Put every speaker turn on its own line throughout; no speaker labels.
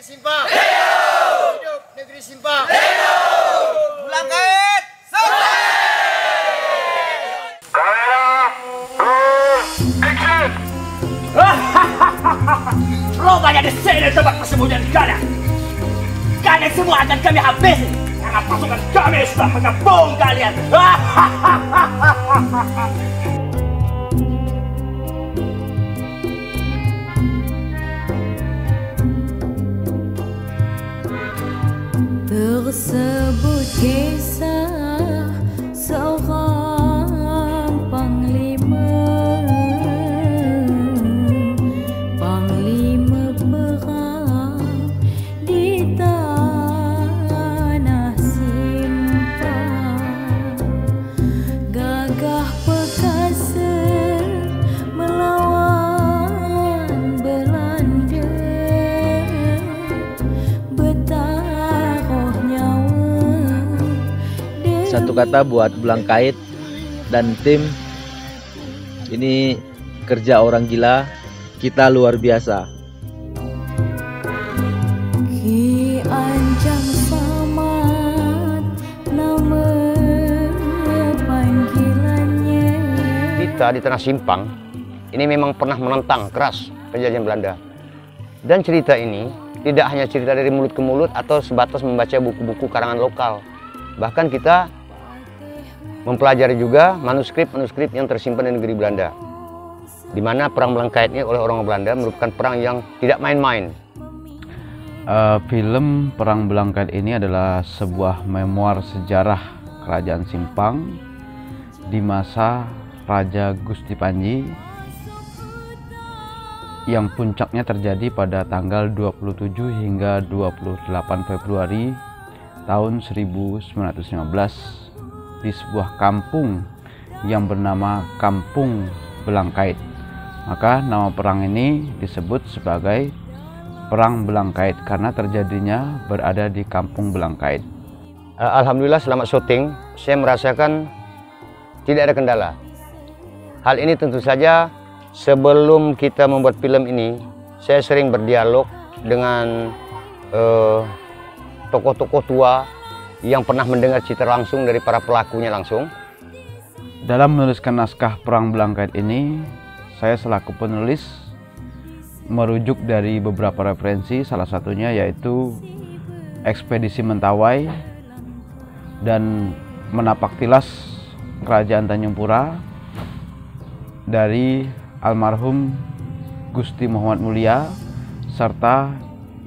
Simpang. Hidup! Hidup negeri Simpang. Hidup! Belangkait sukses!
Kamera, roll, action!
Rupanya di sini tempat persembunyian kalian. Kalian semua akan kami habisi karena pasukan kami sudah mengepung kalian.
Tersebut kisah seorang panglima perang di tanah Simpang, gagah perkasa melawan Belanda,
Satu kata buat Belangkait dan tim, ini kerja orang gila, kita luar biasa.
Ki Anjang Samad nama panggilannya.
Kita di Tanah Simpang ini memang pernah menentang keras penjajahan Belanda. Dan cerita ini tidak hanya cerita dari mulut ke mulut atau sebatas membaca buku-buku karangan lokal. Bahkan kita mempelajari juga manuskrip-manuskrip yang tersimpan di negeri Belanda, di mana perang Belangkait ini oleh orang Belanda merupakan perang yang tidak main-main.
Film Perang Belangkait ini adalah sebuah memoir sejarah Kerajaan Simpang di masa Raja Gusti Panji, yang puncaknya terjadi pada tanggal 27 hingga 28 Februari tahun 1915 di sebuah kampung yang bernama Kampung Belangkait. Maka nama perang ini disebut sebagai Perang Belangkait karena terjadinya berada di Kampung Belangkait.
Alhamdulillah selama syuting saya merasakan tidak ada kendala. Hal ini tentu saja sebelum kita membuat film ini saya sering berdialog dengan tokoh-tokoh tua yang pernah mendengar cerita langsung dari para pelakunya langsung.
Dalam menuliskan naskah Perang Belangkait ini, saya selaku penulis merujuk dari beberapa referensi, salah satunya yaitu Ekspedisi Mentawai dan Menapak Tilas Kerajaan Tanjung Pura dari almarhum Gusti Muhammad Mulia, serta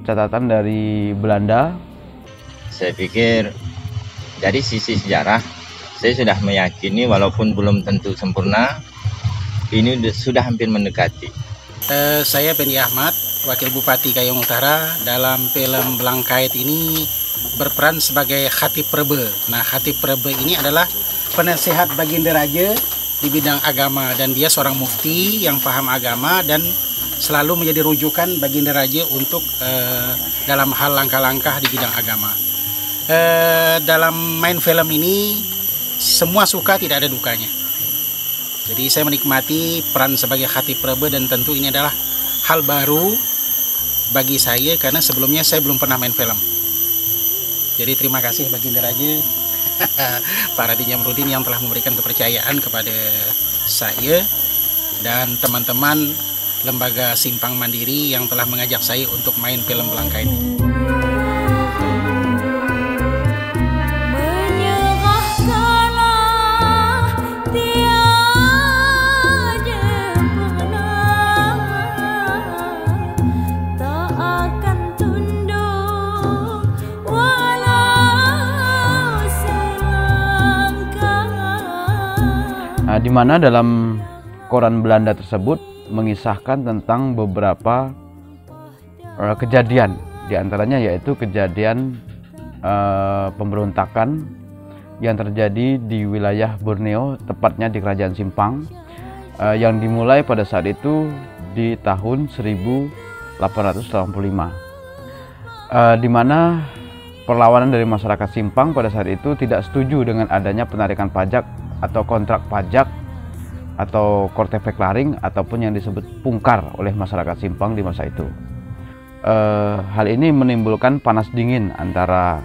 catatan dari Belanda.
Saya pikir dari sisi sejarah saya sudah meyakini walaupun belum tentu sempurna, ini sudah hampir mendekati.
Saya Pendi Ahmad, Wakil Bupati Kayong Utara. Dalam film Belangkait ini berperan sebagai Khatib Prebe. Nah, Khatib Prebe ini adalah penasehat Baginda Raja di bidang agama, dan dia seorang mufti yang paham agama dan selalu menjadi rujukan Baginda Raja untuk dalam hal langkah-langkah di bidang agama. Dalam main film ini semua suka, tidak ada dukanya. Jadi saya menikmati peran sebagai Khatib Prebe, dan tentu ini adalah hal baru bagi saya karena sebelumnya saya belum pernah main film. Jadi terima kasih Baginda Raja Pak Raden Jamrudin yang telah memberikan kepercayaan kepada saya dan teman-teman Lembaga Simpang Mandiri yang telah mengajak saya untuk main film Belangkait ini.
Di mana dalam koran Belanda tersebut mengisahkan tentang beberapa kejadian, diantaranya yaitu kejadian pemberontakan yang terjadi di wilayah Borneo, tepatnya di Kerajaan Simpang, yang dimulai pada saat itu di tahun 1885, di mana perlawanan dari masyarakat Simpang pada saat itu tidak setuju dengan adanya penarikan pajak atau kontrak pajak atau kortefek laring ataupun yang disebut pungkar oleh masyarakat Simpang di masa itu. hal ini menimbulkan panas dingin antara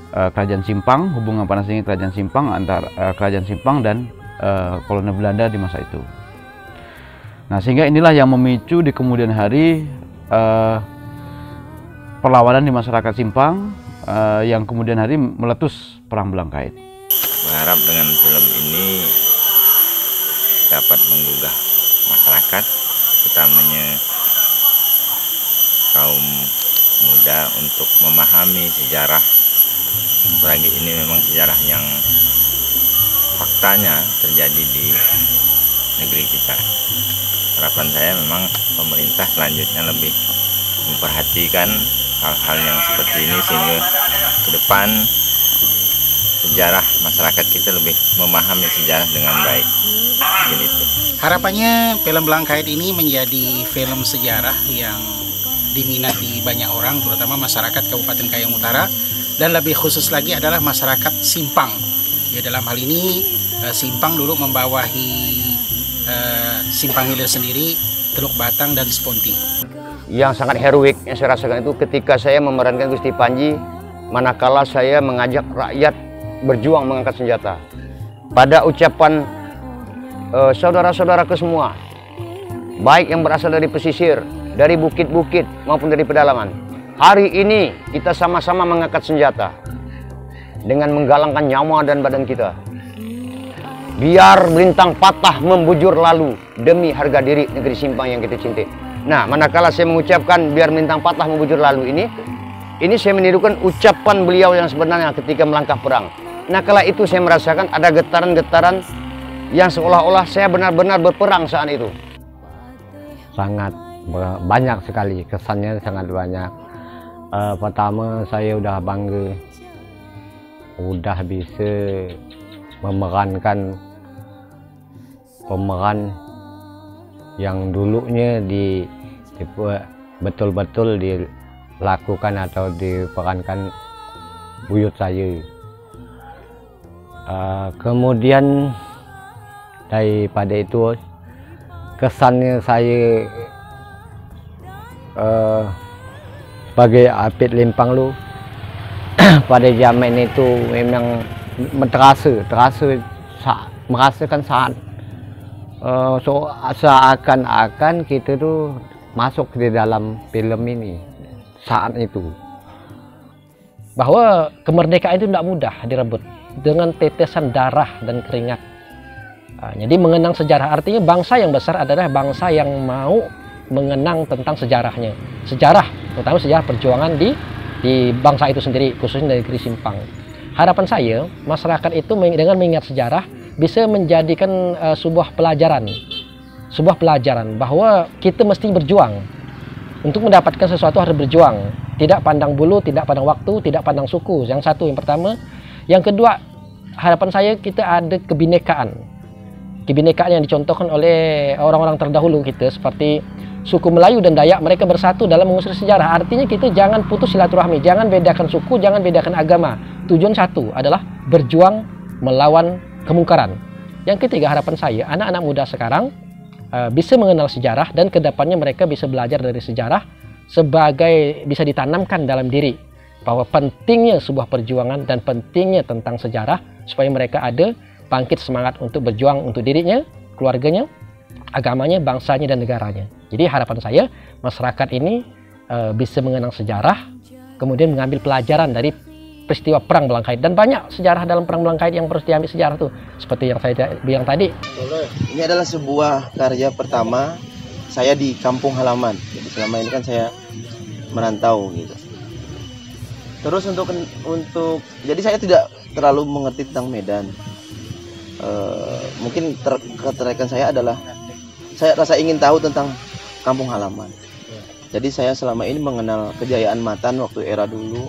Kerajaan Simpang, hubungan panas dingin Kerajaan Simpang antara Kerajaan Simpang dan kolonial Belanda di masa itu. Nah, sehingga inilah yang memicu di kemudian hari perlawanan di masyarakat Simpang yang kemudian hari meletus Perang Belangkait.
Berharap dengan film ini dapat menggugah masyarakat, utamanya kaum muda, untuk memahami sejarah. Apalagi ini memang sejarah yang faktanya terjadi di negeri kita. Harapan saya memang pemerintah selanjutnya lebih memperhatikan hal-hal yang seperti ini, sehingga ke depan sejarah masyarakat kita lebih memahami sejarah dengan baik. Mungkin itu.
Harapannya film Belangkait ini menjadi film sejarah yang diminati banyak orang, terutama masyarakat Kabupaten Kayong Utara, dan lebih khusus lagi adalah masyarakat Simpang. Ya, dalam hal ini Simpang dulu membawahi Simpang Hilir sendiri, Teluk Batang dan Sponti.
Yang sangat heroik yang saya rasakan itu ketika saya memerankan Gusti Panji, manakala saya mengajak rakyat berjuang mengangkat senjata. Pada ucapan saudara-saudaraku semua, baik yang berasal dari pesisir, dari bukit-bukit maupun dari pedalaman, hari ini kita sama-sama mengangkat senjata dengan menggalangkan nyawa dan badan kita. Biar bintang patah membujur lalu demi harga diri negeri Simpang yang kita cintai. Nah, manakala saya mengucapkan biar bintang patah membujur lalu ini saya menirukan ucapan beliau yang sebenarnya ketika melangkah perang. Nah, kala itu saya merasakan ada getaran-getaran yang seolah-olah saya benar-benar berperang saat itu.
Sangat banyak sekali, kesannya sangat banyak. Pertama, saya udah bangga, udah bisa memerankan pemeran yang dulunya betul-betul dilakukan atau diperankan buyut saya. Kemudian daripada itu, kesannya saya sebagai Apit Limpang lu pada zaman itu memang merasakan saat seakan-akan kita tuh masuk di dalam film ini saat itu.
Bahwa kemerdekaan itu tidak mudah direbut dengan tetesan darah dan keringat. Jadi mengenang sejarah, artinya bangsa yang besar adalah bangsa yang mau mengenang tentang sejarahnya. Sejarah, terutama sejarah perjuangan di bangsa itu sendiri, khususnya dari negeri Simpang. Harapan saya, masyarakat itu dengan mengingat sejarah bisa menjadikan sebuah pelajaran bahwa kita mesti berjuang. Untuk mendapatkan sesuatu harus berjuang, tidak pandang bulu, tidak pandang waktu, tidak pandang suku. Yang satu, yang pertama. Yang kedua, harapan saya kita ada kebinekaan yang dicontohkan oleh orang-orang terdahulu kita, seperti suku Melayu dan Dayak. Mereka bersatu dalam mengusir sejarah. Artinya kita jangan putus silaturahmi, jangan bedakan suku, jangan bedakan agama. Tujuan satu adalah berjuang melawan kemungkaran. Yang ketiga, harapan saya anak-anak muda sekarang bisa mengenal sejarah, dan kedepannya mereka bisa belajar dari sejarah sebagai bisa ditanamkan dalam diri bahwa pentingnya sebuah perjuangan dan pentingnya tentang sejarah, supaya mereka ada bangkit semangat untuk berjuang untuk dirinya, keluarganya, agamanya, bangsanya, dan negaranya. Jadi harapan saya masyarakat ini bisa mengenang sejarah, kemudian mengambil pelajaran dari peristiwa Perang Belangkait. Dan banyak sejarah dalam Perang Belangkait yang harus diambil sejarah tuh, seperti yang saya bilang tadi.
Ini adalah sebuah karya pertama saya di kampung halaman. Jadi selama ini kan saya merantau gitu. Terus untuk jadi saya tidak terlalu mengerti tentang Medan. Mungkin ketertarikan saya adalah saya rasa ingin tahu tentang kampung halaman. Jadi saya selama ini mengenal kejayaan Matan waktu era dulu.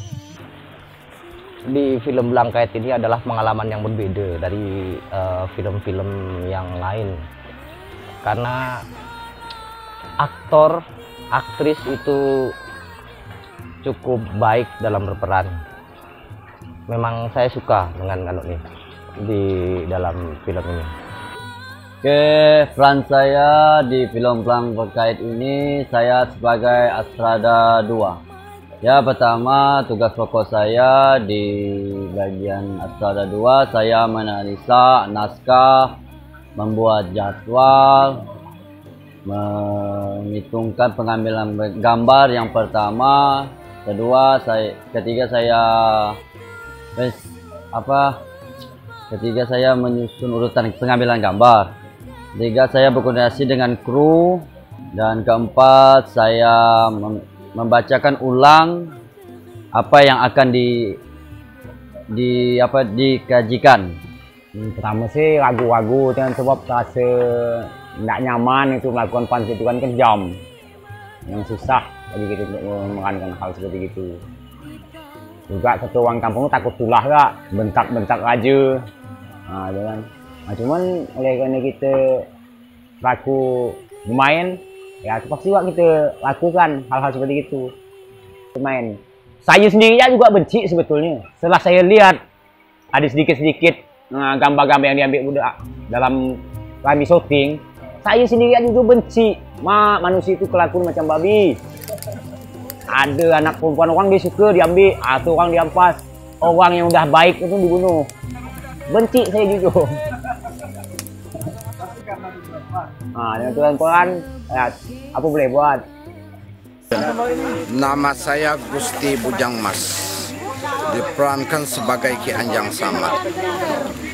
Di film Belangkait ini adalah pengalaman yang berbeda dari film-film yang lain, karena aktor, aktris itu cukup baik dalam berperan. Memang saya suka dengan ini di dalam film ini.
Oke, peran saya di film Belang Kait ini saya sebagai Astrada 2. Ya, pertama tugas pokok saya di bagian Astrada 2, saya menganalisa naskah, membuat jadwal, menghitungkan pengambilan gambar yang pertama, ketiga saya menyusun urutan pengambilan gambar. Ketiga, saya berkoordinasi dengan kru, dan keempat, saya membacakan ulang apa yang akan dikajikan.
Pertama sih ragu-ragu dengan sebab rasa tidak nyaman itu melakukan pansit itu kan jam yang susah bagi kita untuk memerankan hal seperti itu. Juga satu orang kampung takut tulah gak, bentak-bentak aja. Nah, itu kan. Nah, cuman oleh karena kita laku bermain, ya pasti kita lakukan hal-hal seperti itu. Bermain. Saya sendiri juga benci sebetulnya. Setelah saya lihat ada sedikit-sedikit gambar-gambar yang diambil budak dalam kami syuting, saya sendiri juga benci. Manusia itu kelakuan macam babi. Ada anak perempuan orang dia suka diambil, atau orang diampas. Orang yang udah baik itu dibunuh. Benci saya jujur. Dengan tuan-tuan, ya, apa boleh buat?
Nama saya Gusti Bujang Mas, diperankan sebagai Ki Anjang Samad.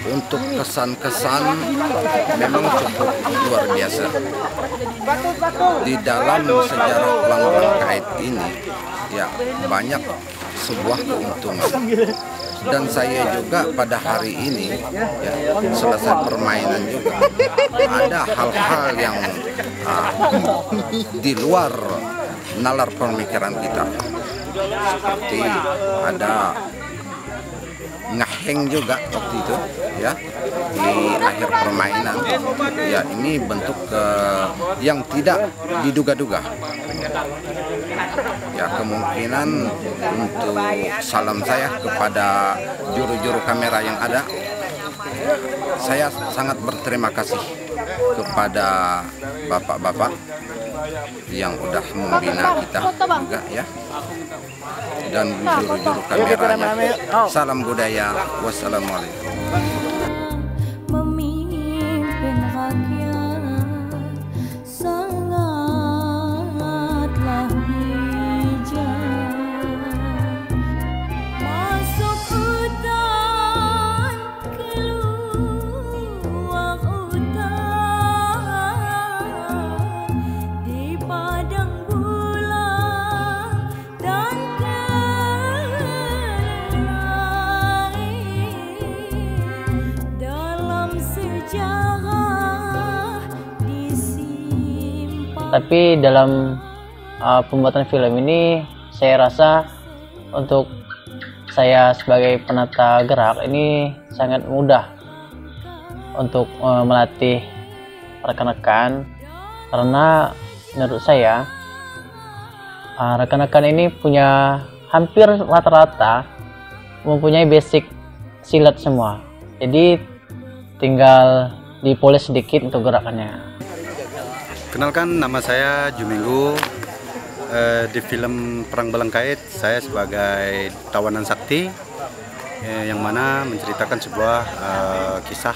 Untuk kesan-kesan memang cukup luar biasa. Di dalam sejarah Belang Kait ini, ya banyak sebuah keuntungan. Dan saya juga pada hari ini, ya, selesai permainan juga, ada hal-hal yang di luar nalar pemikiran kita. Seperti ada ngeheng juga waktu itu, ya, di akhir permainan. Ya, ini bentuk yang tidak diduga-duga. Ya, kemungkinan untuk salam saya kepada juru-juru kamera yang ada. Saya sangat berterima kasih kepada bapak-bapak yang udah membina kita juga, ya, dan juru-juru kameranya. Salam budaya. Wassalamualaikum.
Memimpin rakyat sangatlah bijak. Masuk hutan, keluar hutan, di padang bulan dan dalam sejarah disimpan.
Tapi dalam pembuatan film ini saya rasa untuk saya sebagai penata gerak ini sangat mudah untuk melatih rekan-rekan, karena menurut saya rekan-rekan ini punya hampir rata-rata mempunyai basic silat semua, jadi tinggal dipoles sedikit untuk gerakannya.
Kenalkan, nama saya Juminggu. Di film Perang Belang Kait saya sebagai tawanan sakti, yang mana menceritakan sebuah kisah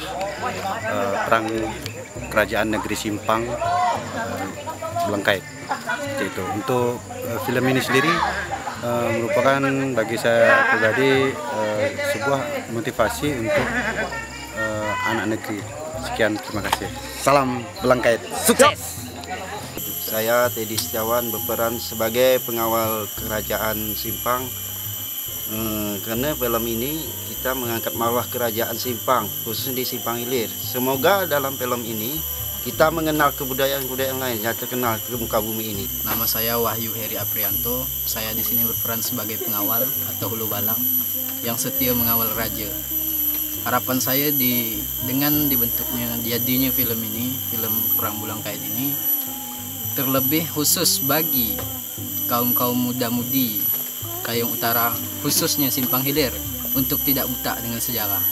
perang kerajaan negeri Simpang Belang Kait. Itu untuk film ini sendiri merupakan bagi saya pribadi sebuah motivasi untuk anak negeri. Sekian, terima kasih. Salam Belang Kait, sukses.
Saya Teddy Setiawan berperan sebagai pengawal kerajaan Simpang. Karena film ini kita mengangkat marwah kerajaan Simpang, khususnya di Simpang Hilir. Semoga dalam film ini kita mengenal kebudayaan-kebudayaan lain yang terkenal ke muka bumi ini.
Nama saya Wahyu Heri Aprianto. Saya di sini berperan sebagai pengawal atau hulu balang yang setia mengawal raja. Harapan saya dengan dibentuknya jadinya film ini, film Perang Belang Kait ini, terlebih khusus bagi kaum-kaum muda-mudi Kayong Utara, khususnya Simpang Hilir, untuk tidak buta dengan sejarah.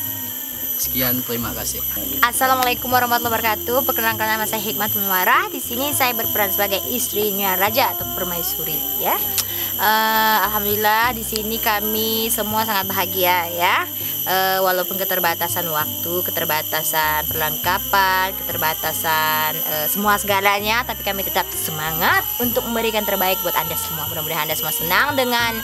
Sekian, terima kasih.
Assalamualaikum warahmatullahi wabarakatuh. Perkenalkan, nama saya Hikmat Munwarah. Di sini saya berperan sebagai istrinya raja atau permaisuri ya. Alhamdulillah di sini kami semua sangat bahagia ya. Walaupun keterbatasan waktu, keterbatasan perlengkapan, keterbatasan semua segalanya, tapi kami tetap semangat untuk memberikan terbaik buat Anda semua. Mudah-mudahan Anda semua senang dengan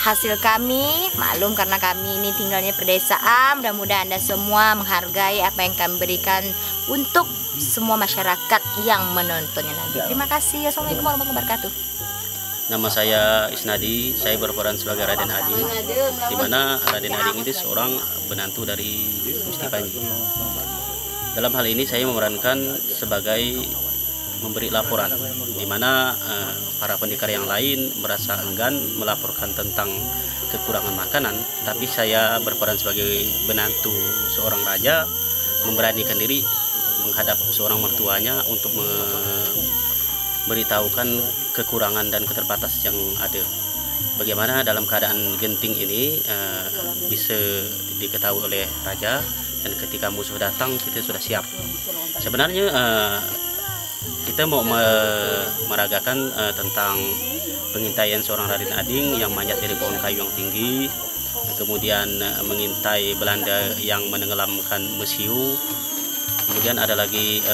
hasil kami. Maklum karena kami ini tinggalnya pedesaan. Mudah-mudahan Anda semua menghargai apa yang kami berikan untuk semua masyarakat yang menontonnya nanti. Terima kasih. Assalamualaikum warahmatullahi wabarakatuh.
Nama saya Isnadi, saya berperan sebagai Raden Ading, di mana Raden Ading itu seorang menantu dari Gusti Panji. Dalam hal ini saya memerankan sebagai memberi laporan, di mana para pendekar yang lain merasa enggan melaporkan tentang kekurangan makanan, tapi saya berperan sebagai menantu seorang raja, memberanikan diri menghadap seorang mertuanya untuk beritahukan kekurangan dan keterbatasan yang ada. Bagaimana dalam keadaan genting ini bisa diketahui oleh raja, dan ketika musuh datang kita sudah siap. Sebenarnya kita mau meragakan tentang pengintaian seorang Raden Ading yang manjat dari pohon kayu yang tinggi, kemudian mengintai Belanda yang menenggelamkan Mesiu, kemudian ada lagi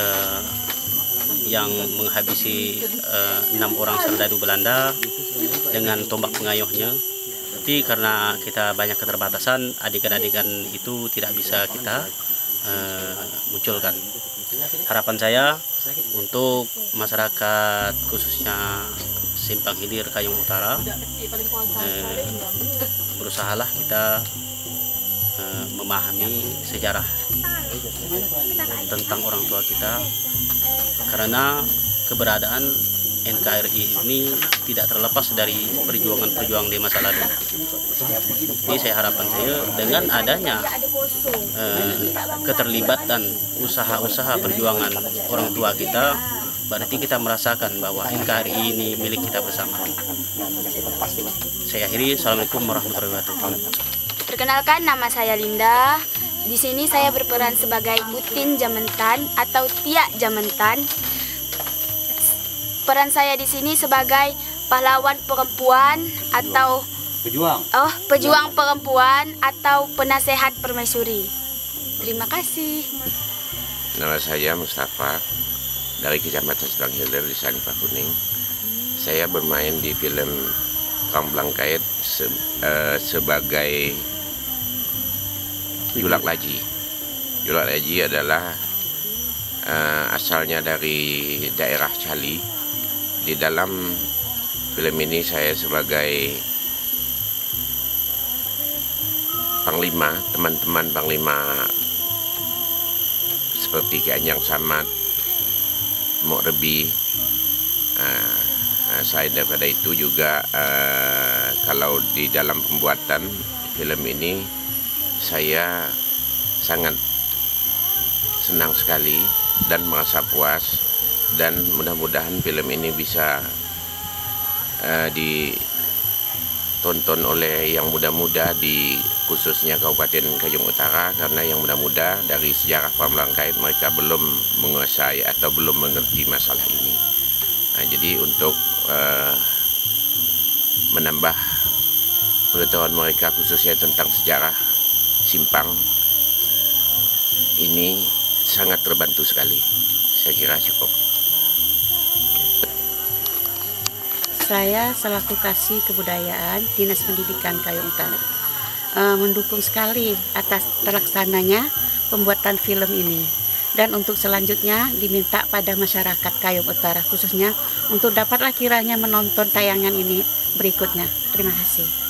yang menghabisi 6 orang serdadu Belanda dengan tombak pengayuhnya. Tapi karena kita banyak keterbatasan, adegan-adegan itu tidak bisa kita munculkan. Harapan saya untuk masyarakat khususnya Simpang Hilir Kayong Utara, berusahalah kita memahami sejarah tentang orang tua kita, karena keberadaan NKRI ini tidak terlepas dari perjuangan-perjuangan di masa lalu. Ini saya harapan saya dengan adanya keterlibatan usaha-usaha perjuangan orang tua kita, berarti kita merasakan bahwa NKRI ini milik kita bersama. Saya akhiri. Assalamualaikum warahmatullahi wabarakatuh.
Perkenalkan, nama saya Linda. Di sini saya berperan sebagai Utin Jamentan atau Tiak Jamentan. Peran saya di sini sebagai pahlawan perempuan atau pejuang perempuan atau penasehat permaisuri. Terima kasih.
Nama saya Mustafa dari Kecamatan Simpang Hilir, Desa Nipah Kuning. Saya bermain di film Perang Belangkait sebagai Julak Laji. Julak Laji adalah asalnya dari daerah Cali. Di dalam film ini saya sebagai panglima, teman-teman panglima seperti Ki Anjang Samad, Mok Rebi. Saya daripada itu juga kalau di dalam pembuatan film ini saya sangat senang sekali dan merasa puas, dan mudah-mudahan film ini bisa ditonton oleh yang muda-muda di khususnya Kabupaten Kayong Utara, karena yang muda-muda dari sejarah Perang Belangkait mereka belum menguasai atau belum mengerti masalah ini. Jadi untuk menambah pengetahuan mereka khususnya tentang sejarah Simpang ini sangat terbantu sekali. Saya kira cukup.
Saya selaku Kasih Kebudayaan Dinas Pendidikan Kayong Utara mendukung sekali atas terlaksananya pembuatan film ini. Dan untuk selanjutnya diminta pada masyarakat Kayong Utara khususnya untuk dapatlah kiranya menonton tayangan ini berikutnya. Terima kasih.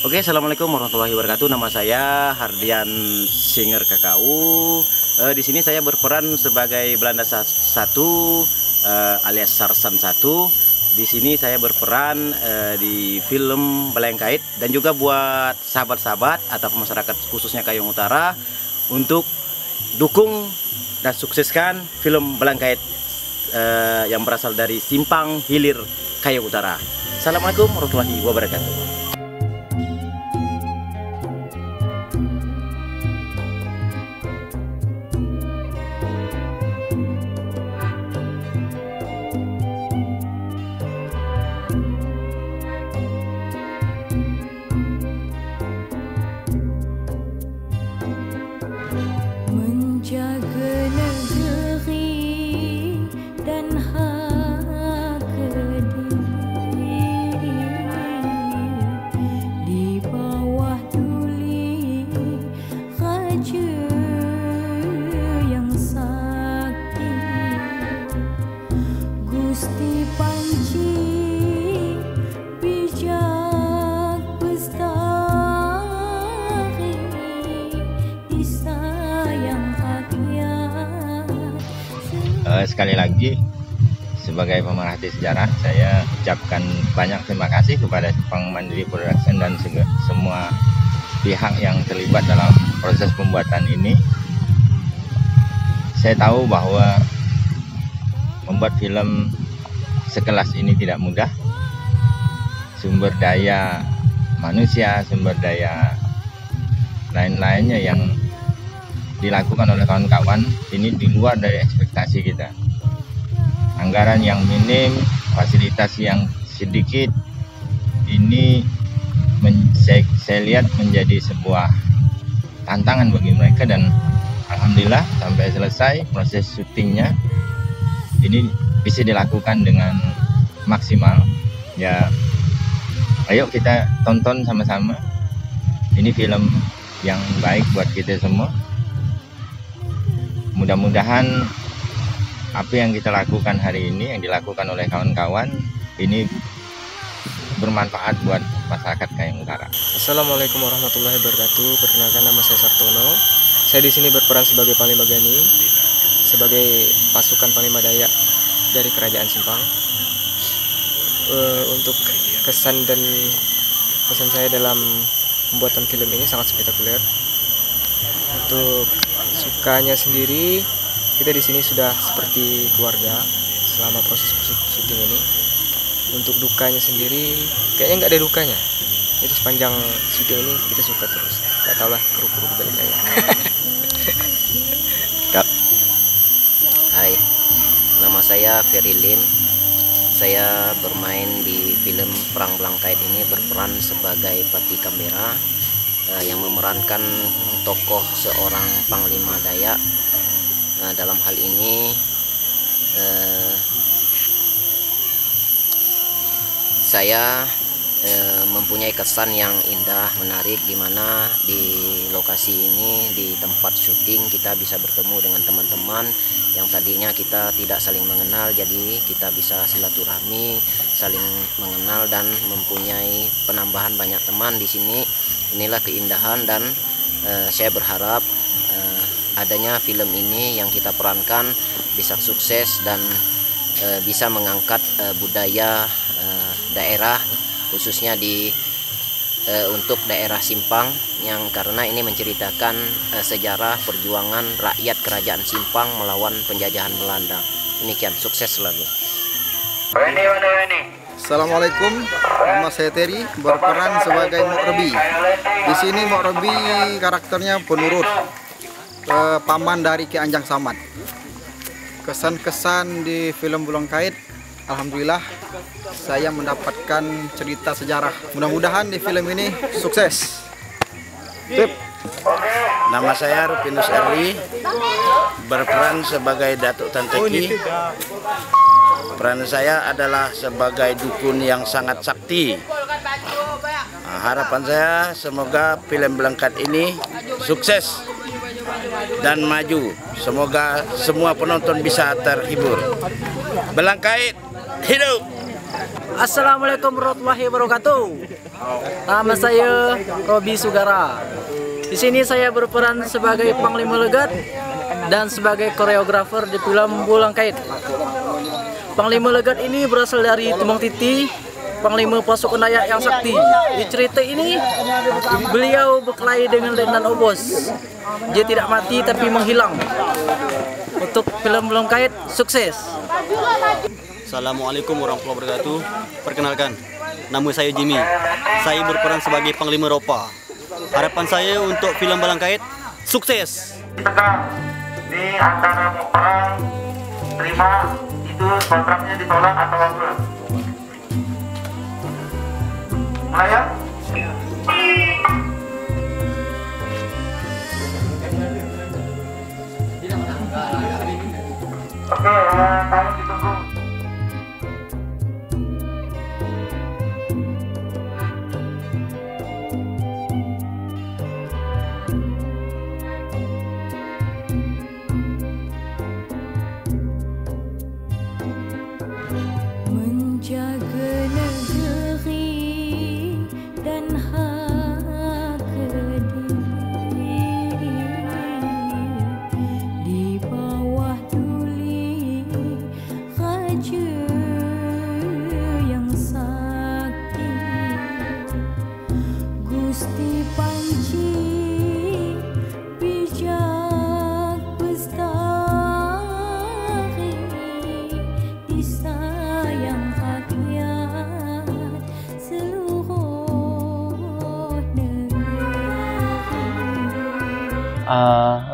Oke, assalamualaikum warahmatullahi wabarakatuh. Nama saya Hardian Singer KKU. Di sini saya berperan sebagai Belanda 1 alias Sarsan 1. Di sini saya berperan di film Belangkait, dan juga buat sahabat-sahabat atau masyarakat khususnya Kayong Utara untuk dukung dan sukseskan film Belangkait yang berasal dari Simpang Hilir Kayong Utara. Assalamualaikum warahmatullahi wabarakatuh.
sekali lagi sebagai pemerhati sejarah saya ucapkan banyak terima kasih kepada Simpang Mandiri Production dan semua pihak yang terlibat dalam proses pembuatan ini. Saya tahu bahwa membuat film sekelas ini tidak mudah. Sumber daya manusia, sumber daya lain-lainnya yang dilakukan oleh kawan-kawan ini di luar dari ekspektasi kita. Anggaran yang minim, fasilitas yang sedikit, ini saya lihat menjadi sebuah tantangan bagi mereka, dan alhamdulillah sampai selesai proses syutingnya ini bisa dilakukan dengan maksimal. Ya, ayo kita tonton sama-sama. Ini film yang baik buat kita semua. Mudah-mudahan apa yang kita lakukan hari ini, yang dilakukan oleh kawan-kawan, ini bermanfaat buat masyarakat Kayong Utara.
Assalamualaikum warahmatullahi wabarakatuh. Perkenalkan, nama saya Sartono. Saya di sini berperan sebagai Panglima Gani, sebagai pasukan Panglima Dayak dari Kerajaan Simpang. Untuk kesan dan pesan saya dalam pembuatan film ini sangat spektakuler. Untuk sukanya sendiri, kita di sini sudah seperti keluarga selama proses syuting ini. Untuk dukanya sendiri, kayaknya nggak ada dukanya. Itu sepanjang syuting ini kita suka terus. Nggak tahu lah, kru-kru balik lagi.
Hai, nama saya Ferry Lim. Saya bermain di film Perang Belangkait ini, berperan sebagai Pati Kambera yang memerankan tokoh seorang Panglima Dayak. Dalam hal ini saya mempunyai kesan yang indah, menarik, di mana di lokasi ini, di tempat syuting, kita bisa bertemu dengan teman-teman yang tadinya kita tidak saling mengenal, jadi kita bisa silaturahmi, saling mengenal dan mempunyai penambahan banyak teman di sini. Inilah keindahan, dan saya berharap adanya film ini yang kita perankan bisa sukses dan bisa mengangkat budaya daerah, khususnya untuk daerah Simpang, yang karena ini menceritakan sejarah perjuangan rakyat Kerajaan Simpang melawan penjajahan Belanda. Demikian, sukses selalu.
Assalamualaikum, nama saya Terry, berperan sebagai Mok Rebi. Di sini Mok Rebi karakternya penurut paman dari Ki Anjang Samad. Kesan-kesan di film Belangkait, alhamdulillah saya mendapatkan cerita sejarah. Mudah-mudahan di film ini sukses. Tip.
Nama saya Rupinus Erli, berperan sebagai Datuk Tanteki. Peran saya adalah sebagai dukun yang sangat sakti. Harapan saya semoga film Belangkait ini sukses dan maju. Semoga semua penonton bisa terhibur. Belangkait hidup!
Assalamualaikum warahmatullahi wabarakatuh. Nama saya Robi Sugara. Di sini saya berperan sebagai Panglima Legat dan sebagai koreografer di film Belangkait. Panglima Legat ini berasal dari Tumbang Titi, Panglima pasukan Dayak yang sakti. Di cerita ini beliau berkelahi dengan Letnan Obos. Dia tidak mati tapi menghilang. Untuk film Belangkait sukses.
Assalamualaikum warahmatullahi wabarakatuh. Perkenalkan, nama saya Jimmy. Saya berperan sebagai Panglima Ropa. Harapan saya untuk film Belangkait sukses.
Di antara perang, terima itu kontraknya ditolak atau apa? Mulai ya? Oke, tolong ditunggu.
Menjaga negeri Gusti Panji bijak bestari, disayang rakyat seluruh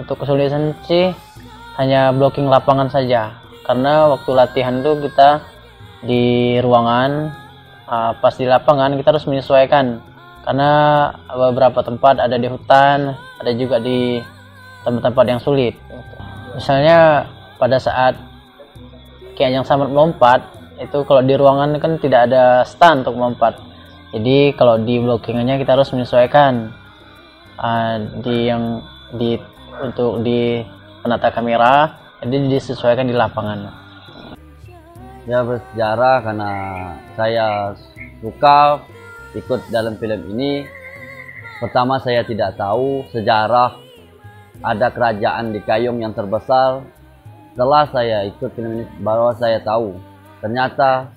Untuk kesulitan sih hanya blocking lapangan saja, karena waktu latihan tuh kita di ruangan, pas di lapangan kita harus menyesuaikan, karena beberapa tempat ada di hutan, ada juga di tempat-tempat yang sulit. Misalnya pada saat Ki Anjang Samad melompat, itu kalau di ruangan kan tidak ada stand untuk melompat, jadi kalau di blockingannya kita harus menyesuaikan untuk di penata kamera, jadi disesuaikan di lapangan.
Ya, bersejarah karena saya suka ikut dalam film ini. Pertama, saya tidak tahu sejarah ada kerajaan di Kayong yang terbesar. Setelah saya ikut film ini, baru saya tahu ternyata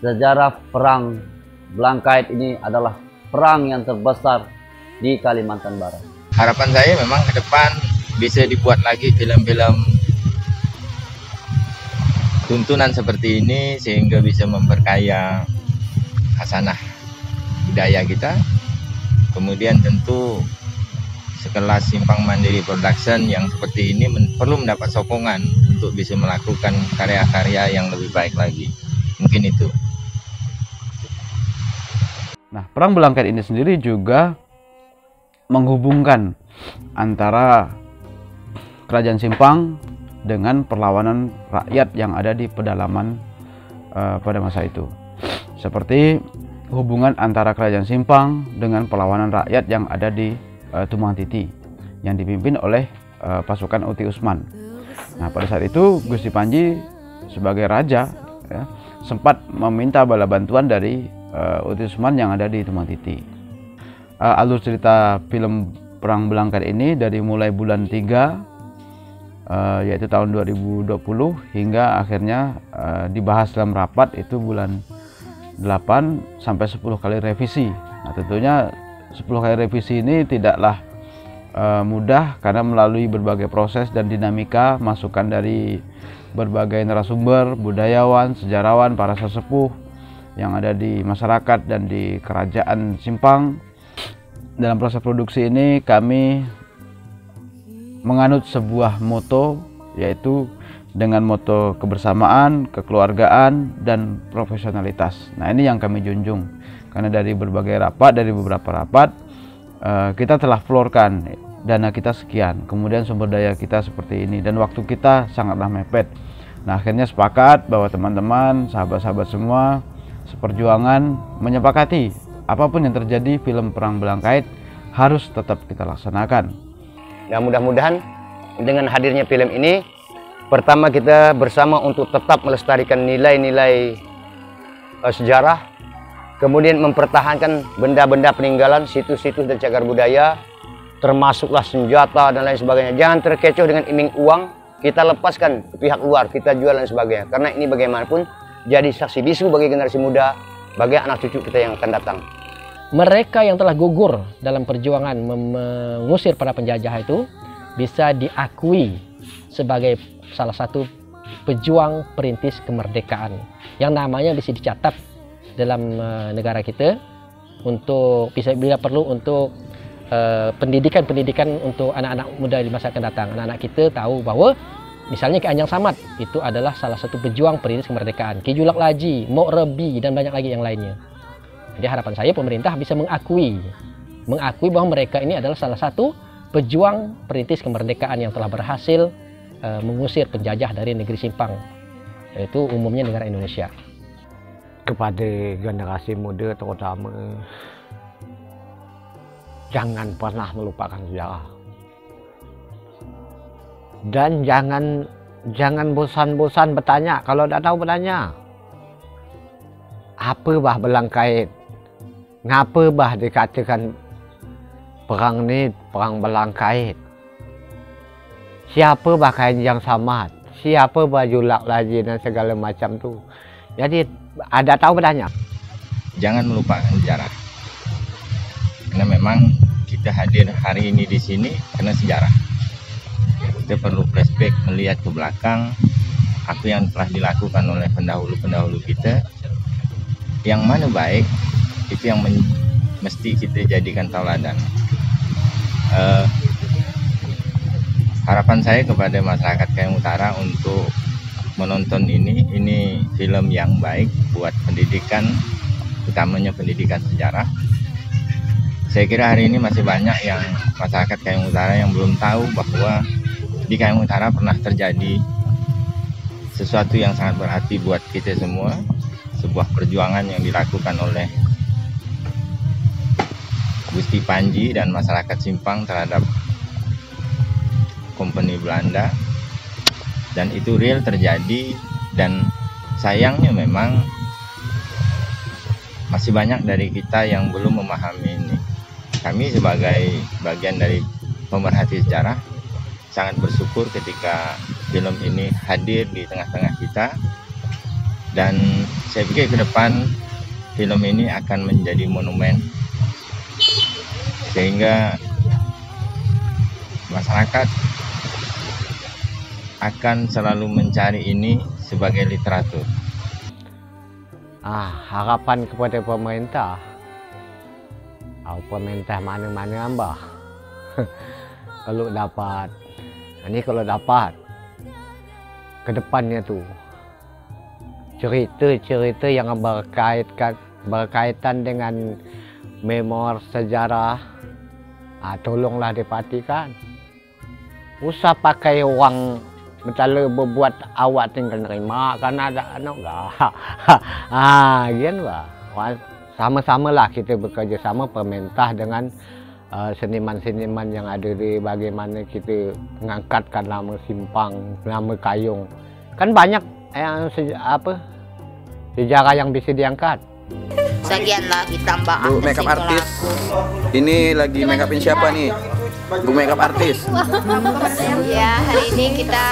sejarah perang Belangkait ini adalah perang yang terbesar di Kalimantan Barat.
Harapan saya memang ke depan bisa dibuat lagi film-film tuntunan seperti ini, sehingga bisa memperkaya khasanah budaya kita. Kemudian tentu sekelas Simpang Mandiri Production yang seperti ini perlu mendapat sokongan untuk bisa melakukan karya-karya yang lebih baik lagi. Mungkin itu.
Nah, Perang Belangkait ini sendiri juga menghubungkan antara Kerajaan Simpang dengan perlawanan rakyat yang ada di pedalaman pada masa itu. Seperti hubungan antara Kerajaan Simpang dengan perlawanan rakyat yang ada di Tumang Titi yang dipimpin oleh pasukan Uti Usman. Nah, pada saat itu Gusti Panji sebagai raja ya, sempat meminta bala bantuan dari Uti Usman yang ada di Tumang Titi. Alur cerita film Perang Belangkait ini dari mulai bulan 3 yaitu tahun 2020 hingga akhirnya dibahas dalam rapat itu bulan 8 sampai 10 kali revisi. Nah, tentunya 10 kali revisi ini tidaklah mudah karena melalui berbagai proses dan dinamika masukan dari berbagai narasumber, budayawan, sejarawan, para sesepuh yang ada di masyarakat dan di Kerajaan Simpang. Dalam proses produksi ini kami menganut sebuah moto, yaitu dengan moto kebersamaan, kekeluargaan, dan profesionalitas. Nah, ini yang kami junjung, karena dari berbagai rapat, dari beberapa rapat kita telah florkan dana kita sekian, kemudian sumber daya kita seperti ini, dan waktu kita sangatlah mepet. Nah, akhirnya sepakat bahwa teman-teman, sahabat-sahabat semua seperjuangan menyepakati apapun yang terjadi, film Perang Belangkait harus tetap kita laksanakan.
Dan mudah-mudahan dengan hadirnya film ini, pertama kita bersama untuk tetap melestarikan nilai-nilai sejarah, kemudian mempertahankan benda-benda peninggalan, situs-situs dan cagar budaya, termasuklah senjata dan lain sebagainya. Jangan terkecoh dengan iming uang, kita lepaskan ke pihak luar, kita jual dan sebagainya. Karena ini bagaimanapun jadi saksi bisu bagi generasi muda, bagi anak cucu kita yang akan datang.
Mereka yang telah gugur dalam perjuangan mengusir para penjajah itu bisa diakui sebagai salah satu pejuang perintis kemerdekaan yang namanya bisa dicatat dalam negara kita untuk bisa bila perlu untuk pendidikan untuk anak-anak muda di masa akan datang. Anak-anak kita tahu bahwa misalnya Ki Anjang Samad itu adalah salah satu pejuang perintis kemerdekaan, Ki Julak Laji, Mok Rebi, dan banyak lagi yang lainnya. Jadi harapan saya pemerintah bisa mengakui bahwa mereka ini adalah salah satu pejuang perintis kemerdekaan yang telah berhasil mengusir penjajah dari negeri Simpang, yaitu umumnya negara Indonesia.
Kepada generasi muda terutama, jangan pernah melupakan sejarah. Dan jangan bosan-bosan bertanya. Kalau tidak tahu bertanya, apa bah Belangkait? Ngapa bah dikatakan perang ni perang Belangkait? Siapa bah Ki Anjang Samad? Siapa bah Julak Laji dan segala macam tu? Jadi ada tahu bertanya.
Jangan melupakan sejarah. Karena memang kita hadir hari ini di sini karena sejarah. Kita perlu flashback, melihat ke belakang apa yang telah dilakukan oleh pendahulu-pendahulu kita. Yang mana baik, itu yang mesti kita jadikan tauladan. Harapan saya kepada masyarakat Kayong Utara untuk menonton ini film yang baik buat pendidikan, utamanya pendidikan sejarah. Saya kira hari ini masih banyak yang masyarakat Kayong Utara yang belum tahu bahwa di Kayong Utara pernah terjadi sesuatu yang sangat berarti buat kita semua, sebuah perjuangan yang dilakukan oleh Gusti Panji dan masyarakat Simpang terhadap kompeni Belanda, dan itu real terjadi. Dan sayangnya memang masih banyak dari kita yang belum memahami ini. Kami sebagai bagian dari pemerhati sejarah sangat bersyukur ketika film ini hadir di tengah-tengah kita, dan saya pikir ke depan film ini akan menjadi monumen sehingga masyarakat akan selalu mencari ini sebagai literatur.
Harapan kepada pemerintah, pemerintah mana-mana ambah kalau dapat ke depannya tuh cerita-cerita yang berkaitan dengan memori sejarah, tolonglah diperhatikan. Usah pakai uang mentala berbuat awak tinggal nerima kan ada anak lah. Gian bah. Sama-sama lah kita bekerja sama pemerintah dengan seniman-seniman yang ada di bagaimana kita mengangkatkan nama Simpang, nama Kayong. Kan banyak yang sejarah yang bisa diangkat.
Sekian lagi tambah
Bu makeup artis. Ini lagi make upin siapa nih? Bu makeup artis.
Ya, hari ini kita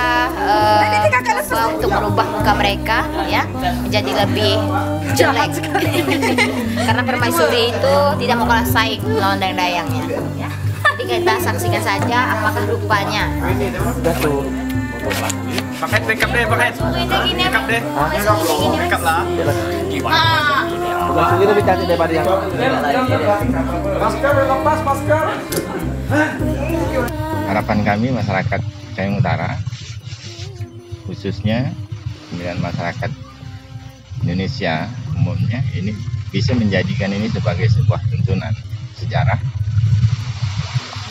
coba untuk merubah muka mereka ya menjadi lebih jelek. Karena permaisuri itu tidak mau kalah saing lawan dayang-dayangnya ya. Jadi kita saksikan saja apakah rupanya.
Udah tuh.
Pakai makeup deh, pakai makeup deh. Makeup lah.
Bukan sendiri lebih cantik daripada yang
masker, lepas masker.
Harapan kami masyarakat Kayong Utara, khususnya kemudian masyarakat Indonesia umumnya, ini bisa menjadikan ini sebagai sebuah tuntunan sejarah.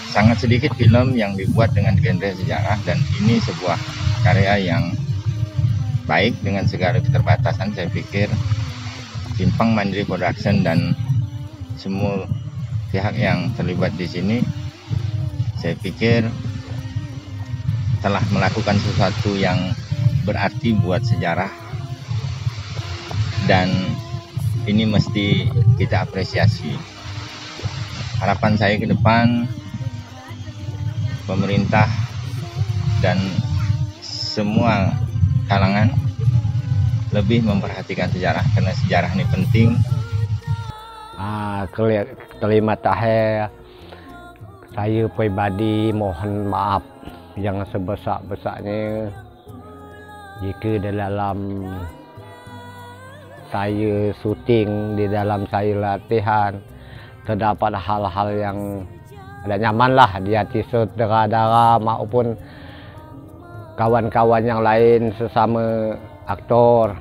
Sangat sedikit film yang dibuat dengan genre sejarah, dan ini sebuah karya yang baik dengan segala keterbatasan. Saya pikir Simpang Mandiri Production dan semua pihak yang terlibat di sini, saya pikir telah melakukan sesuatu yang berarti buat sejarah, dan ini mesti kita apresiasi. Harapan saya ke depan, pemerintah dan semua kalangan lebih memperhatikan sejarah, karena sejarah ini penting.
Terima kasih. Saya pribadi mohon maaf yang sebesar-besarnya jika dalam saya syuting, di dalam saya latihan terdapat hal-hal yang tidak nyaman lah di hati sutradara maupun kawan-kawan yang lain sesama aktor.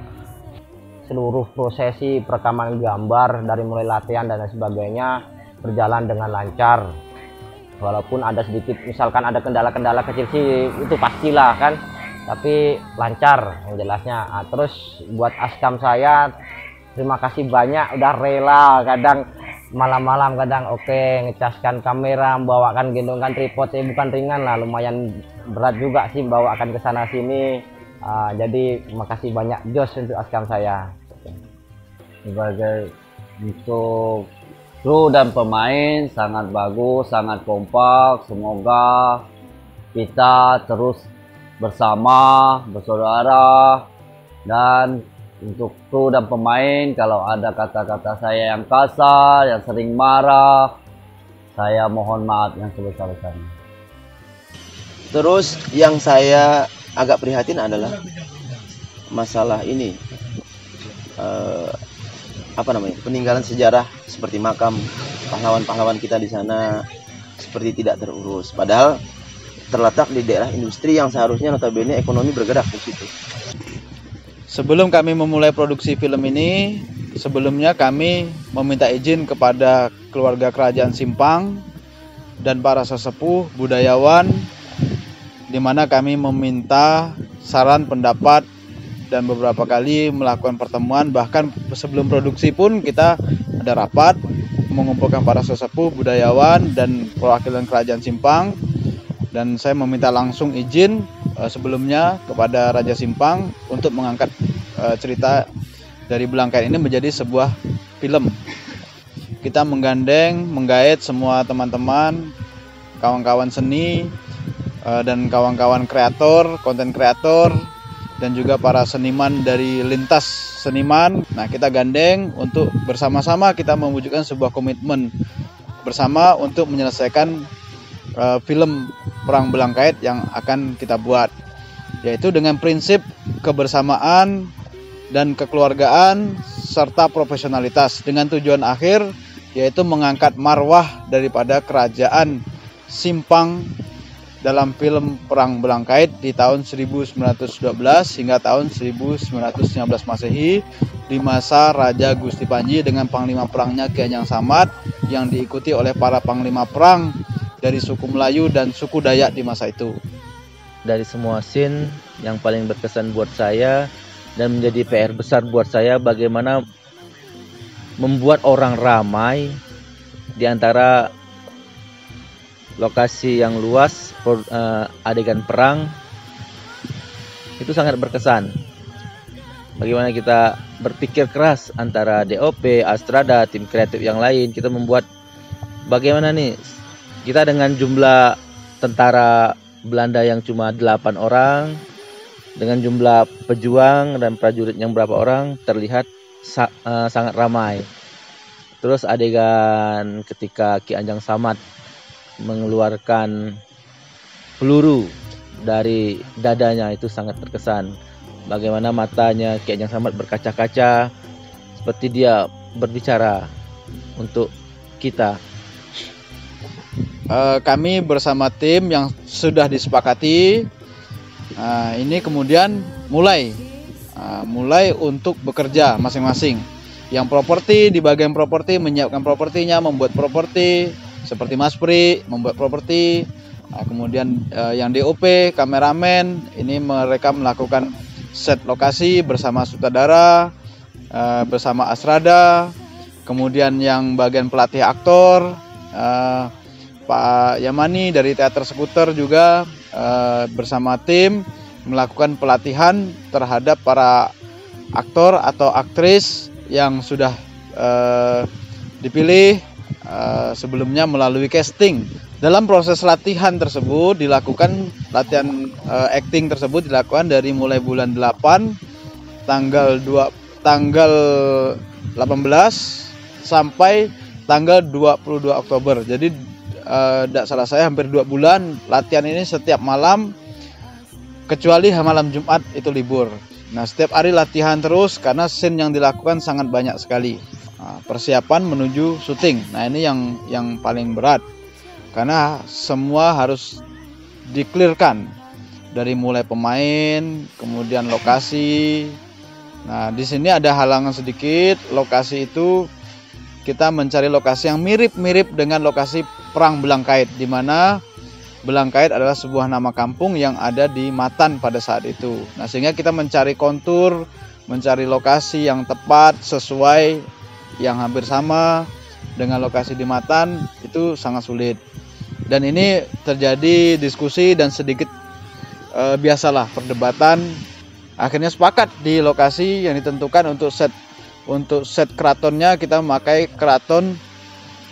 Seluruh prosesi perekaman gambar dari mulai latihan dan sebagainya berjalan dengan lancar. Walaupun ada sedikit, misalkan ada kendala-kendala kecil sih, itu pastilah kan, tapi lancar yang jelasnya. Terus buat Askam saya, terima kasih banyak udah rela, kadang malam-malam kadang ngecaskan kamera, membawakan gendongan tripod, bukan ringan lah, lumayan berat juga sih bawakan ke sana sini. Jadi makasih banyak Jos untuk Askam saya.
Sebagai untuk kru dan pemain sangat bagus, sangat kompak. Semoga kita terus bersama, bersaudara. Dan untuk kru dan pemain, kalau ada kata-kata saya yang kasar, yang sering marah, Saya mohon maaf yang sebesar-besarnya.
Terus yang saya agak prihatin adalah masalah ini, peninggalan sejarah seperti makam pahlawan-pahlawan kita di sana seperti tidak terurus. Padahal terletak di daerah industri yang seharusnya notabene ekonomi bergerak di situ.
Sebelum kami memulai produksi film ini, sebelumnya kami meminta izin kepada keluarga kerajaan Simpang dan para sesepuh budayawan, di mana kami meminta saran pendapat dan beberapa kali melakukan pertemuan. Bahkan sebelum produksi pun kita ada rapat mengumpulkan para sesepuh budayawan dan perwakilan kerajaan Simpang, dan saya meminta langsung izin sebelumnya kepada Raja Simpang untuk mengangkat cerita dari Belangkait ini menjadi sebuah film. Kita menggait semua teman-teman, kawan-kawan seni, dan kawan-kawan kreator, konten kreator, dan juga para seniman dari lintas seniman. Nah, kita gandeng untuk bersama-sama kita mewujudkan sebuah komitmen bersama untuk menyelesaikan film Perang Belangkait yang akan kita buat, yaitu dengan prinsip kebersamaan dan kekeluargaan serta profesionalitas, dengan tujuan akhir yaitu mengangkat marwah daripada kerajaan Simpang dalam film Perang Belangkait di tahun 1912 hingga tahun 1919 Masehi, di masa Raja Gusti Panji dengan panglima perangnya Ki Anjang Samad yang diikuti oleh para panglima perang dari suku Melayu dan suku Dayak di masa itu.
Dari semua scene yang paling berkesan buat saya dan menjadi PR besar buat saya, bagaimana membuat orang ramai di antara lokasi yang luas, adegan perang itu sangat berkesan. Bagaimana kita berpikir keras antara DOP, Astrada, tim kreatif yang lain, kita membuat bagaimana nih kita dengan jumlah tentara Belanda yang cuma 8 orang, dengan jumlah pejuang dan prajurit yang berapa orang, terlihat sangat ramai. Terus adegan ketika Ki Anjang Samad mengeluarkan peluru dari dadanya itu sangat terkesan. Bagaimana matanya Ki Anjang Samad berkaca-kaca seperti dia berbicara untuk kita.
Kami bersama tim yang sudah disepakati, ini kemudian mulai untuk bekerja masing-masing. Yang properti, di bagian properti menyiapkan propertinya, membuat properti seperti Mas Pri membuat properti. Kemudian yang DOP, kameramen, ini mereka melakukan set lokasi bersama sutradara, bersama Astrada. Kemudian yang bagian pelatih aktor, Pak Yamani dari Teater Skuter juga bersama tim melakukan pelatihan terhadap para aktor atau aktris yang sudah dipilih sebelumnya melalui casting. Dalam proses latihan tersebut dilakukan acting tersebut dilakukan dari mulai bulan 8 tanggal 18 sampai tanggal 22 Oktober. Jadi tidak salah saya hampir 2 bulan latihan ini setiap malam, kecuali malam Jumat itu libur. Nah, setiap hari latihan terus karena scene yang dilakukan sangat banyak sekali. Persiapan menuju syuting. Nah, ini yang paling berat karena semua harus di-clearkan dari mulai pemain, kemudian lokasi. Nah, di sini ada halangan sedikit. Lokasi itu kita mencari lokasi yang mirip-mirip dengan lokasi Perang Belangkait, di mana Belangkait adalah sebuah nama kampung yang ada di Matan pada saat itu. Nah, sehingga kita mencari kontur, mencari lokasi yang tepat sesuai yang hampir sama dengan lokasi di Matan itu sangat sulit. Dan ini terjadi diskusi dan sedikit biasalah perdebatan. Akhirnya sepakat di lokasi yang ditentukan untuk set keratonnya kita memakai keraton,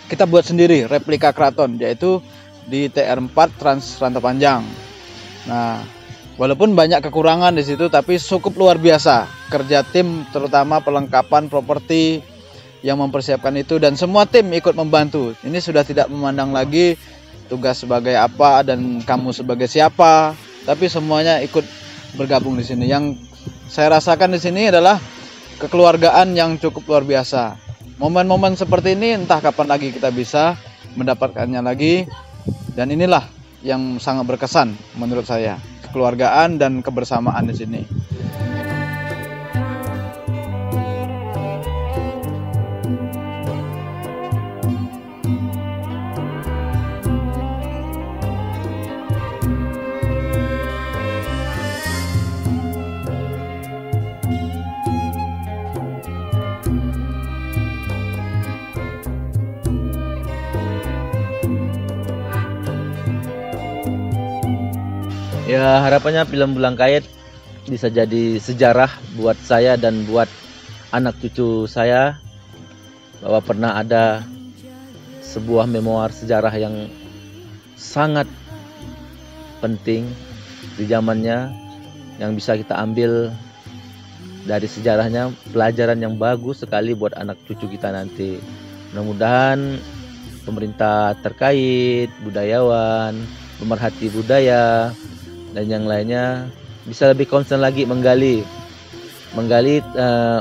kita buat sendiri replika keraton, yaitu di TR4 Trans Rantau Panjang. Nah, walaupun banyak kekurangan di situ, tapi cukup luar biasa kerja tim, terutama perlengkapan properti yang mempersiapkan itu, dan semua tim ikut membantu. Ini sudah tidak memandang lagi tugas sebagai apa dan kamu sebagai siapa, tapi semuanya ikut bergabung di sini. Yang saya rasakan di sini adalah kekeluargaan yang cukup luar biasa. Momen-momen seperti ini entah kapan lagi kita bisa mendapatkannya lagi, dan inilah yang sangat berkesan menurut saya, kekeluargaan dan kebersamaan di sini.
Ya, harapannya film Belangkait bisa jadi sejarah buat saya dan buat anak cucu saya, bahwa pernah ada sebuah memoir sejarah yang sangat penting di zamannya, yang bisa kita ambil dari sejarahnya pelajaran yang bagus sekali buat anak cucu kita nanti. Mudah-mudahan pemerintah terkait, budayawan, pemerhati budaya, dan yang lainnya bisa lebih concern lagi menggali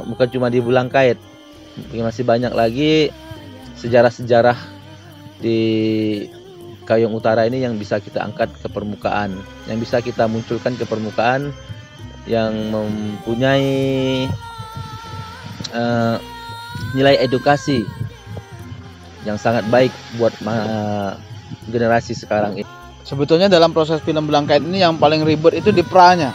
bukan cuma di Belangkait, masih banyak lagi sejarah-sejarah di Kayong Utara ini yang bisa kita angkat ke permukaan, yang bisa kita munculkan ke permukaan, yang mempunyai nilai edukasi yang sangat baik buat generasi sekarang ini.
Sebetulnya dalam proses film Belangkait ini yang paling ribet itu di pra-nya.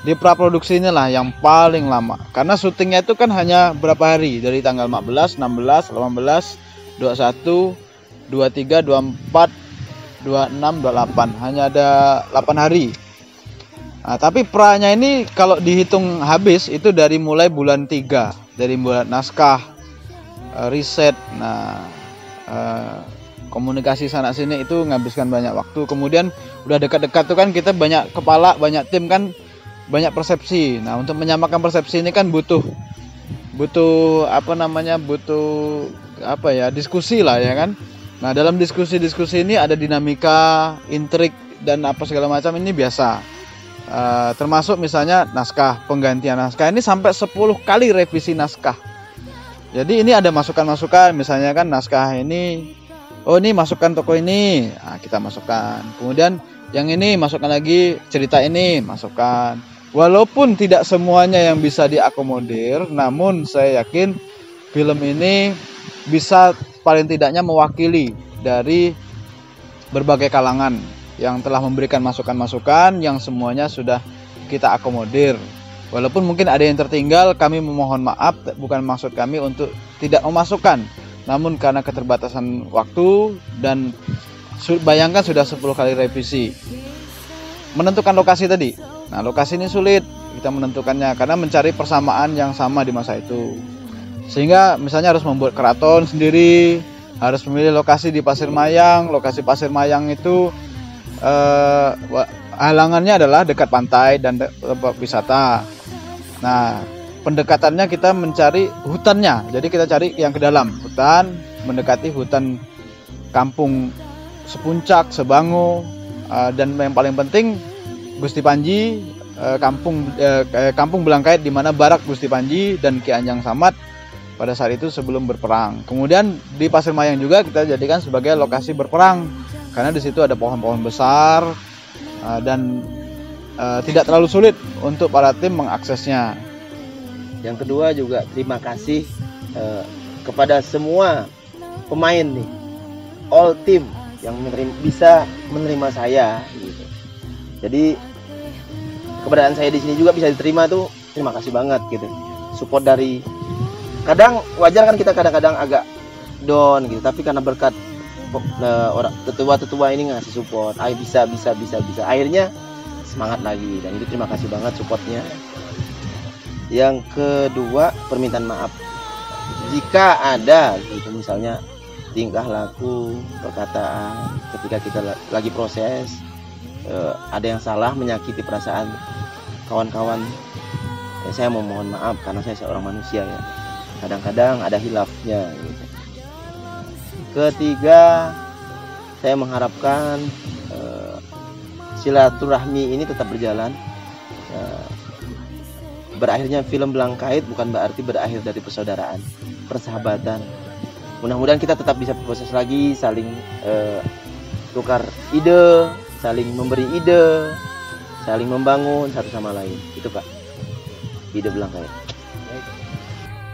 Di pra-produksinya lah yang paling lama. Karena syutingnya itu kan hanya berapa hari, dari tanggal 15, 16, 18, 21, 23, 24, 26, 28. Hanya ada 8 hari. Nah, tapi pra-nya ini kalau dihitung habis itu dari mulai bulan 3, dari bulan naskah, riset, komunikasi sana sini itu menghabiskan banyak waktu. Kemudian udah dekat-dekat tuh kan kita banyak kepala, banyak tim kan, banyak persepsi. Nah, untuk menyamakan persepsi ini kan butuh diskusi lah ya kan. Nah, dalam diskusi-diskusi ini ada dinamika, intrik dan apa segala macam, ini biasa. Termasuk misalnya naskah, penggantian naskah ini sampai 10 kali revisi naskah. Jadi ini ada masukan-masukan, misalnya kan naskah ini, oh ini masukkan tokoh ini, nah, kita masukkan. Kemudian yang ini masukkan lagi, cerita ini masukkan. Walaupun tidak semuanya yang bisa diakomodir, namun saya yakin film ini bisa paling tidaknya mewakili dari berbagai kalangan yang telah memberikan masukan-masukan yang semuanya sudah kita akomodir. Walaupun mungkin ada yang tertinggal, kami memohon maaf, bukan maksud kami untuk tidak memasukkan. Namun karena keterbatasan waktu dan bayangkan sudah 10 kali revisi. Menentukan lokasi tadi. Nah, lokasi ini sulit kita menentukannya karena mencari persamaan yang sama di masa itu. Sehingga misalnya harus membuat keraton sendiri, harus memilih lokasi di Pasir Mayang. Lokasi Pasir Mayang itu halangannya adalah dekat pantai dan tempat wisata. Nah, pendekatannya kita mencari hutannya, jadi kita cari yang ke dalam hutan, mendekati hutan kampung Sepuncak, Sebango, dan yang paling penting Gusti Panji, kampung Belangkait di mana barak Gusti Panji dan Ki Anjang Samad pada saat itu sebelum berperang. Kemudian di Pasir Mayang juga kita jadikan sebagai lokasi berperang karena di situ ada pohon-pohon besar dan tidak terlalu sulit untuk para tim mengaksesnya.
Yang kedua juga terima kasih kepada semua pemain nih, all team yang bisa menerima saya gitu. Jadi keberadaan saya di sini juga bisa diterima tuh, terima kasih banget gitu. Support dari, kadang wajar kan kita kadang-kadang agak down gitu, tapi karena berkat orang tetua-tetua ini ngasih support, ayo bisa. Akhirnya semangat lagi, dan itu terima kasih banget supportnya. Yang kedua, permintaan maaf jika ada gitu misalnya tingkah laku, perkataan ketika kita lagi proses ada yang salah menyakiti perasaan kawan-kawan, saya memohon maaf karena saya seorang manusia ya. kadang-kadang ada hilafnya gitu. Ketiga, saya mengharapkan silaturahmi ini tetap berjalan. Berakhirnya film Belangkait bukan berarti berakhir dari persaudaraan, persahabatan. Mudah-mudahan kita tetap bisa berproses lagi, saling tukar ide, saling memberi ide, saling membangun satu sama lain. Itu Pak, ide Belangkait.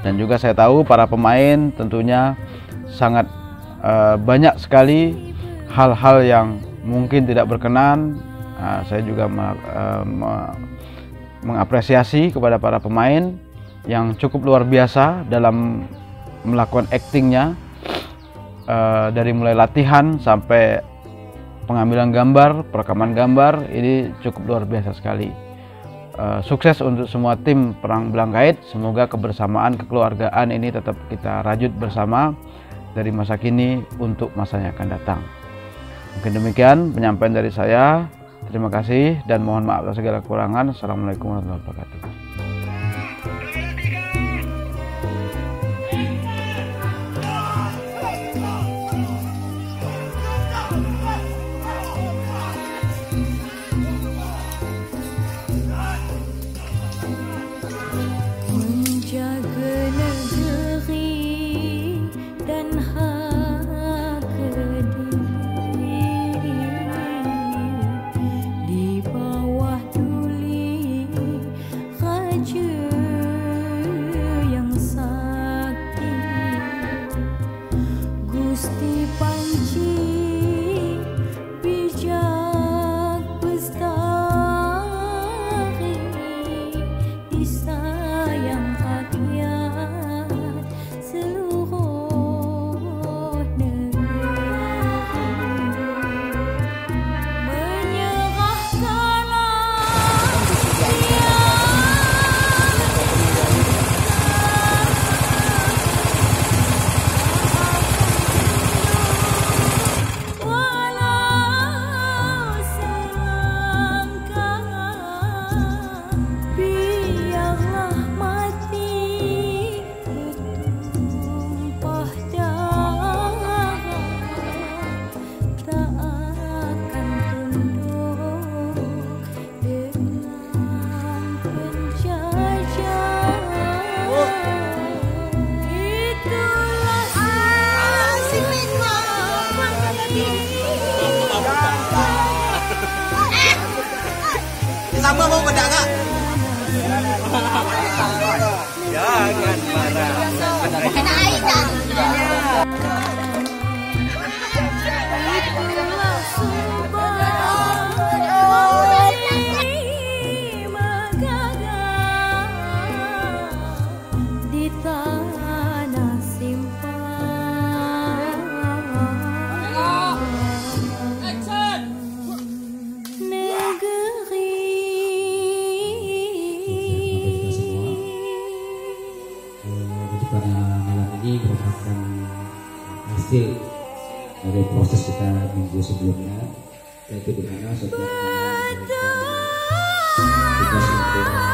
Dan juga saya tahu para pemain tentunya sangat banyak sekali hal-hal yang mungkin tidak berkenan. Saya juga mengapresiasi kepada para pemain yang cukup luar biasa dalam melakukan aktingnya, dari mulai latihan sampai pengambilan gambar, perekaman gambar, ini cukup luar biasa sekali. Sukses untuk semua tim Perang Belangkait. Semoga kebersamaan, kekeluargaan ini tetap kita rajut bersama dari masa kini untuk masa yang akan datang. Mungkin demikian penyampaian dari saya. Terima kasih dan mohon maaf atas segala kekurangan. Assalamualaikum warahmatullahi wabarakatuh.
Menjaga negeri dan hak kediri di bawah tuli raja yang sakti, Gusti Panci bijak bestari, disayang rakyat seluruh negeri. Walau selangkah, biarlah mati bertumpah darah, tak akan tunduk dengan penjajah. Itulah
sama mau beda nggak? Jangan marah. Kena air kan?
di tanah simpang negeri.
Pada malam ini merupakan hasil dari proses kita minggu sebelumnya, yaitu di mana setiap tugas untuk